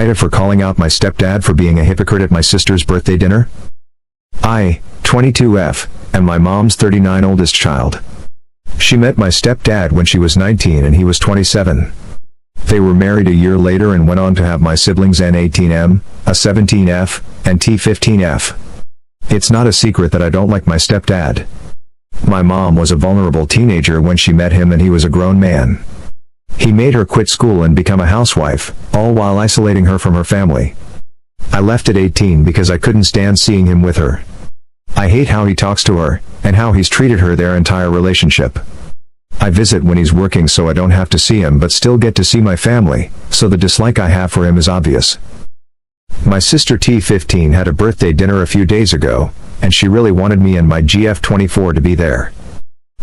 AITA for calling out my stepdad for being a hypocrite at my sister's birthday dinner? I, 22F, am my mom's 39 oldest child. She met my stepdad when she was 19 and he was 27. They were married a year later and went on to have my siblings N18M, a 17F, and T15F. It's not a secret that I don't like my stepdad. My mom was a vulnerable teenager when she met him and he was a grown man. He made her quit school and become a housewife, all while isolating her from her family. I left at 18 because I couldn't stand seeing him with her. I hate how he talks to her, and how he's treated her their entire relationship. I visit when he's working so I don't have to see him but still get to see my family, so the dislike I have for him is obvious. My sister T15 had a birthday dinner a few days ago, and she really wanted me and my GF24 to be there.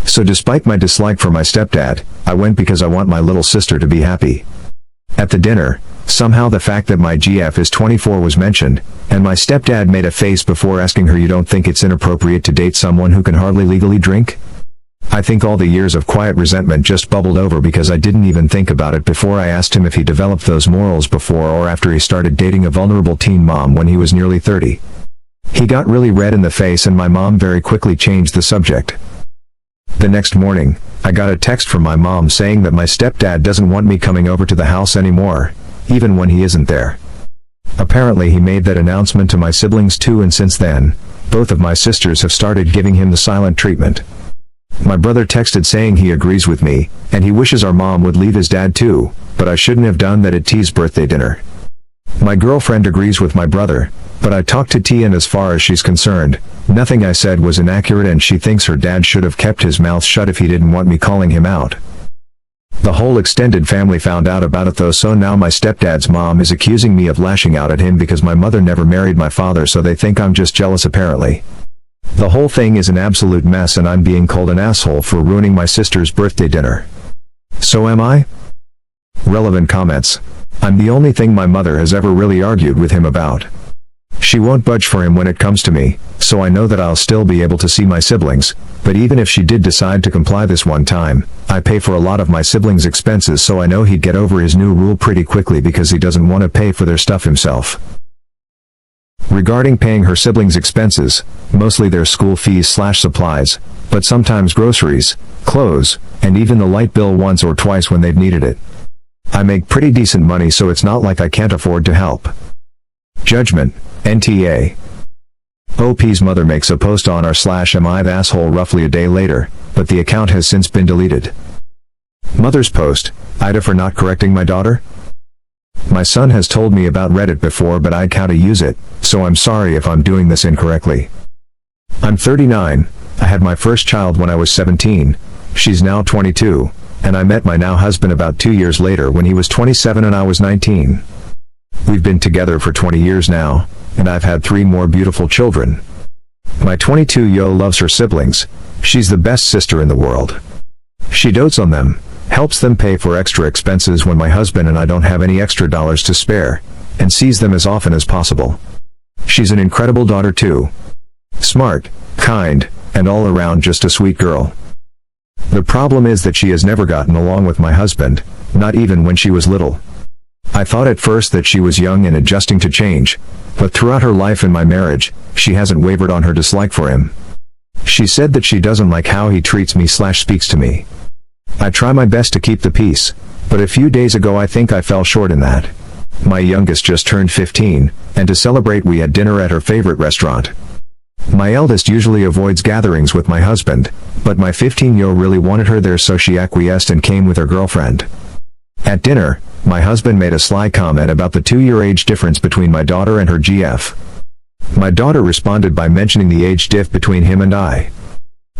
So despite my dislike for my stepdad, I went because I want my little sister to be happy. At the dinner, somehow the fact that my GF is 24 was mentioned, and my stepdad made a face before asking her, "You don't think it's inappropriate to date someone who can hardly legally drink?" I think all the years of quiet resentment just bubbled over because I didn't even think about it before I asked him if he developed those morals before or after he started dating a vulnerable teen mom when he was nearly 30. He got really red in the face and my mom very quickly changed the subject. The next morning, I got a text from my mom saying that my stepdad doesn't want me coming over to the house anymore, even when he isn't there. Apparently he made that announcement to my siblings too, and since then, both of my sisters have started giving him the silent treatment. My brother texted saying he agrees with me, and he wishes our mom would leave his dad too, but I shouldn't have done that at T's birthday dinner. My girlfriend agrees with my brother, but I talked to T and as far as she's concerned, nothing I said was inaccurate and she thinks her dad should have kept his mouth shut if he didn't want me calling him out. The whole extended family found out about it though, so now my stepdad's mom is accusing me of lashing out at him because my mother never married my father, so they think I'm just jealous apparently. The whole thing is an absolute mess and I'm being called an asshole for ruining my sister's birthday dinner. So am I? Relevant comments. I'm the only thing my mother has ever really argued with him about. She won't budge for him when it comes to me, so I know that I'll still be able to see my siblings, but even if she did decide to comply this one time, I pay for a lot of my siblings' expenses, so I know he'd get over his new rule pretty quickly because he doesn't want to pay for their stuff himself. Regarding paying her siblings' expenses, mostly their school fees/supplies, but sometimes groceries, clothes, and even the light bill once or twice when they've needed it. I make pretty decent money, so it's not like I can't afford to help. Judgment, NTA. OP's mother makes a post on r/am I the asshole roughly a day later, but the account has since been deleted. Mother's post, AITA for not correcting my daughter? My son has told me about Reddit before, but I can't use it, so I'm sorry if I'm doing this incorrectly. I'm 39, I had my first child when I was 17, she's now 22, and I met my now husband about 2 years later when he was 27 and I was 19. We've been together for 20 years now, and I've had 3 more beautiful children. My 22-year loves her siblings, she's the best sister in the world. She dotes on them, helps them pay for extra expenses when my husband and I don't have any extra dollars to spare, and sees them as often as possible. She's an incredible daughter too. Smart, kind, and all around just a sweet girl. The problem is that she has never gotten along with my husband, not even when she was little. I thought at first that she was young and adjusting to change, but throughout her life and my marriage, she hasn't wavered on her dislike for him. She said that she doesn't like how he treats me/speaks to me. I try my best to keep the peace, but a few days ago I think I fell short in that. My youngest just turned 15, and to celebrate we had dinner at her favorite restaurant. My eldest usually avoids gatherings with my husband, but my 15-year-old really wanted her there, so she acquiesced and came with her girlfriend. At dinner, my husband made a sly comment about the 2-year age difference between my daughter and her GF. My daughter responded by mentioning the age diff between him and I.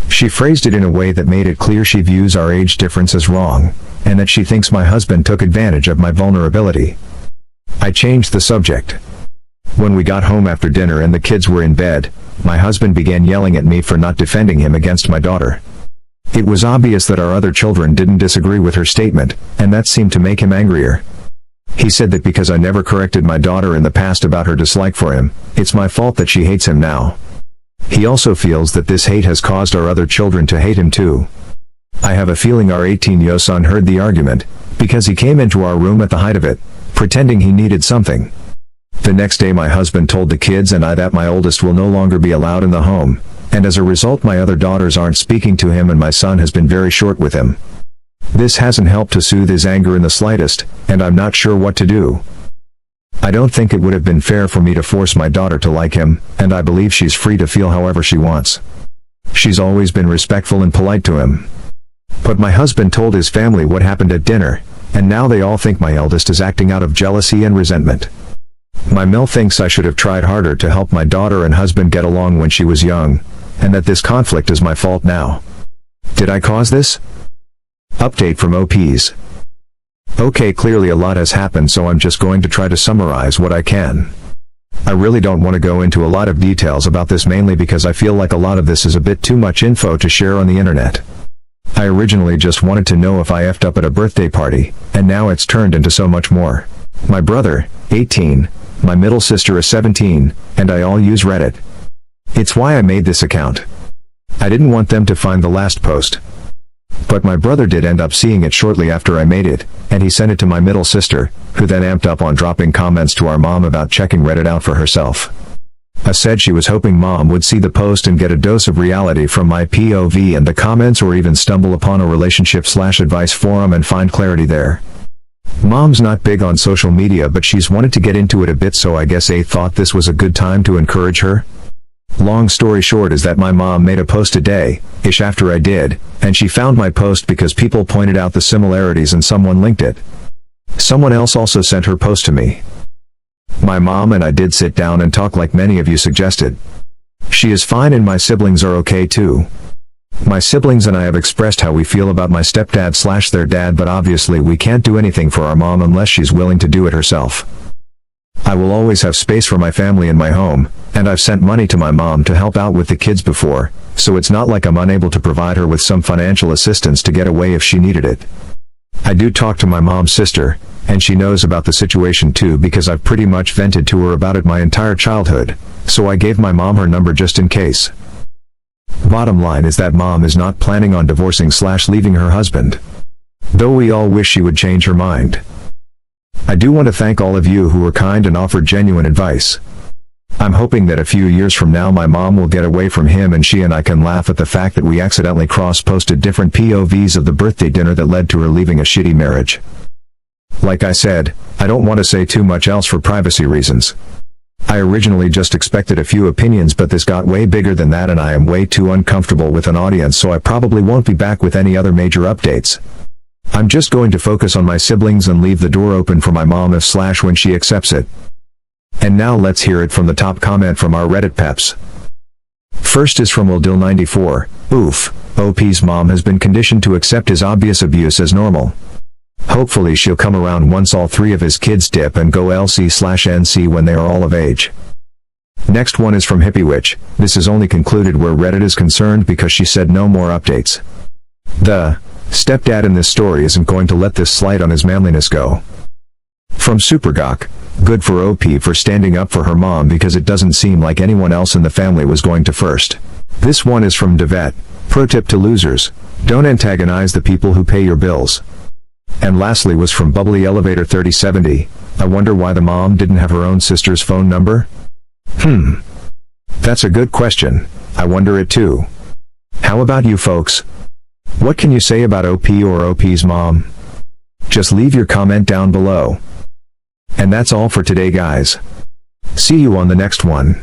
She phrased it in a way that made it clear she views our age difference as wrong, and that she thinks my husband took advantage of my vulnerability. I changed the subject. When we got home after dinner and the kids were in bed, my husband began yelling at me for not defending him against my daughter. It was obvious that our other children didn't disagree with her statement, and that seemed to make him angrier. He said that because I never corrected my daughter in the past about her dislike for him, it's my fault that she hates him now. He also feels that this hate has caused our other children to hate him too. I have a feeling our 18-year-old son heard the argument, because he came into our room at the height of it, pretending he needed something. The next day my husband told the kids and I that my oldest will no longer be allowed in the home, and as a result my other daughters aren't speaking to him and my son has been very short with him. This hasn't helped to soothe his anger in the slightest, and I'm not sure what to do. I don't think it would have been fair for me to force my daughter to like him, and I believe she's free to feel however she wants. She's always been respectful and polite to him. But my husband told his family what happened at dinner, and now they all think my eldest is acting out of jealousy and resentment. My Mel thinks I should have tried harder to help my daughter and husband get along when she was young, and that this conflict is my fault now. Did I cause this? Update from OPs. Okay, clearly a lot has happened, so I'm just going to try to summarize what I can. I really don't want to go into a lot of details about this, mainly because I feel like a lot of this is a bit too much info to share on the internet. I originally just wanted to know if I effed up at a birthday party, and now it's turned into so much more. My brother, 18, my middle sister is 17, and I all use Reddit. It's why I made this account. I didn't want them to find the last post. But my brother did end up seeing it shortly after I made it, and he sent it to my middle sister, who then amped up on dropping comments to our mom about checking Reddit out for herself. I said she was hoping mom would see the post and get a dose of reality from my POV and the comments, or even stumble upon a relationship/advice forum and find clarity there. Mom's not big on social media, but she's wanted to get into it a bit, so I guess A thought this was a good time to encourage her. Long story short is that my mom made a post a day-ish after I did, and she found my post because people pointed out the similarities and someone linked it. Someone else also sent her post to me. My mom and I did sit down and talk like many of you suggested. She is fine and my siblings are okay too. My siblings and I have expressed how we feel about my stepdad/their dad, but obviously we can't do anything for our mom unless she's willing to do it herself. I will always have space for my family in my home, and I've sent money to my mom to help out with the kids before, so it's not like I'm unable to provide her with some financial assistance to get away if she needed it. I do talk to my mom's sister, and she knows about the situation too because I've pretty much vented to her about it my entire childhood, so I gave my mom her number just in case. Bottom line is that mom is not planning on divorcing/leaving her husband, though we all wish she would change her mind. I do want to thank all of you who were kind and offered genuine advice. I'm hoping that a few years from now my mom will get away from him and she and I can laugh at the fact that we accidentally cross-posted different POVs of the birthday dinner that led to her leaving a shitty marriage. Like I said, I don't want to say too much else for privacy reasons. I originally just expected a few opinions, but this got way bigger than that and I am way too uncomfortable with an audience, so I probably won't be back with any other major updates. I'm just going to focus on my siblings and leave the door open for my mom if/when she accepts it. And now let's hear it from the top comment from our Reddit peps. First is from Wildil94. Oof, OP's mom has been conditioned to accept his obvious abuse as normal. Hopefully she'll come around once all three of his kids dip and go LC/NC when they are all of age. Next one is from Hippiewitch. This is only concluded where Reddit is concerned because she said no more updates. The stepdad in this story isn't going to let this slight on his manliness go. From Supergok. Good for OP for standing up for her mom because it doesn't seem like anyone else in the family was going to first. This one is from Devet. Pro tip to losers: don't antagonize the people who pay your bills. And lastly was from Bubbly Elevator 3070. I wonder why the mom didn't have her own sister's phone number? That's a good question. I wonder it too. How about you folks? What can you say about OP or OP's mom? Just leave your comment down below. And that's all for today, guys. See you on the next one.